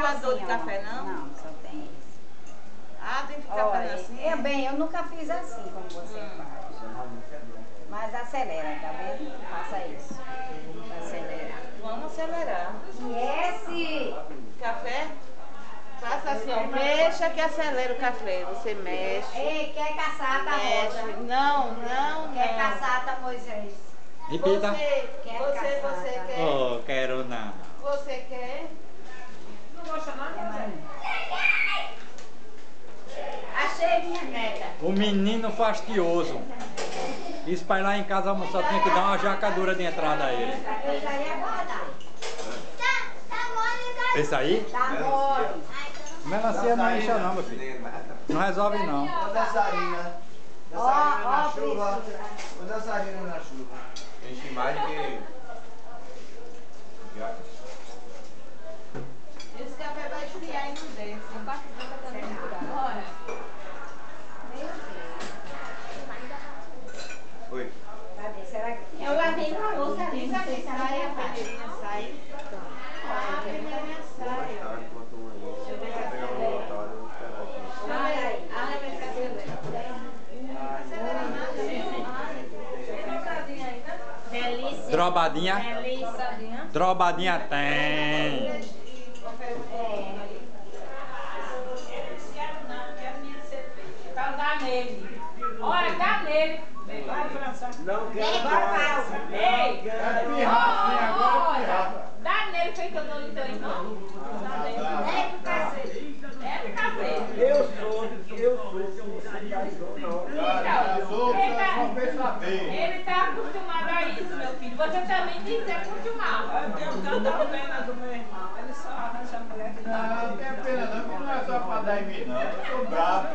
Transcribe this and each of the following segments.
coador assim, de café, não? Não, só tem esse. Ah, tem que ficar fazendo assim? Eu nunca fiz assim como você faz. Mas acelera, tá vendo? Faça isso. Pra acelerar. Vamos acelerar. E esse? Café? Faça assim, ó. Mexa que acelera o café. Você mexe. Ei, quer caçata, Mexe. Rosa? Não. Quer caçata, Moisés? Repita. Você quer? Oh, quero não. Você quer? Não gosta não, Moisés? Achei minha neta. O menino fastioso. Isso pra ir lá em casa almoçar tinha que dar uma jacadura de entrada a ele. Eu já ia guardar. Esse aí? Tá mole. Melancia não incha não, meu filho. Não resolve não. Ô dançarina. Dançarina na chuva. Ô dançarina na chuva. Enche mais que... Esse café vai esfriar e não desce. A parte branca também não. Oi. Cadê? Será que... Eu lavei com a louça ali, sabe que sai, a peneirinha sai. Ah, a peneirinha sai. Deixa eu ver se acelera. Ah, vai ver se acelera. Acelera nada, Delícia. Drobadinha. Delícia. Drobadinha tem. Então dá nele. Olha, dá nele. Vai, França. Não quero Vem, mais. papai. Ei! É pirracinha, agora é pirraça. Dá nele, foi que eu dou no teu irmão. Dá nele. É pro cacete. É pro cacete. Eu sou, você tá não. Cara, eu sou, só fez saber. Ele tá acostumado a isso, meu filho. Você também tem que se acostumar. Eu tenho tanta pena do meu irmão. Ele só arranja mulher que Não, não tenho pena não, porque não é só pra dar em mim não. Eu sou bravo.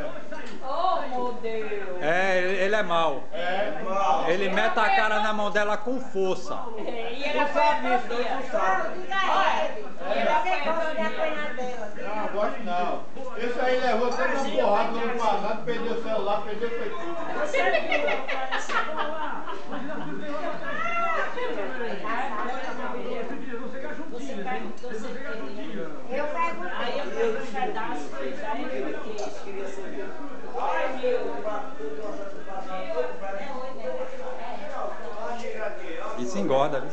Oh, meu Deus. É, ele é mau. É, mal. Ele mete a cara na mão dela com força. E ele Tu sabe disso, apanha. tu sabe. Diga a ele. Você gosta de apanhar dela. Não, gosto não. Isso aí levou até uma porrada no ano passado, perdeu o celular, perdeu foi tudo. Eu perguntei. Aí eu pego um pedaço e já me queixo. Ai, meu. Isso engorda, viu?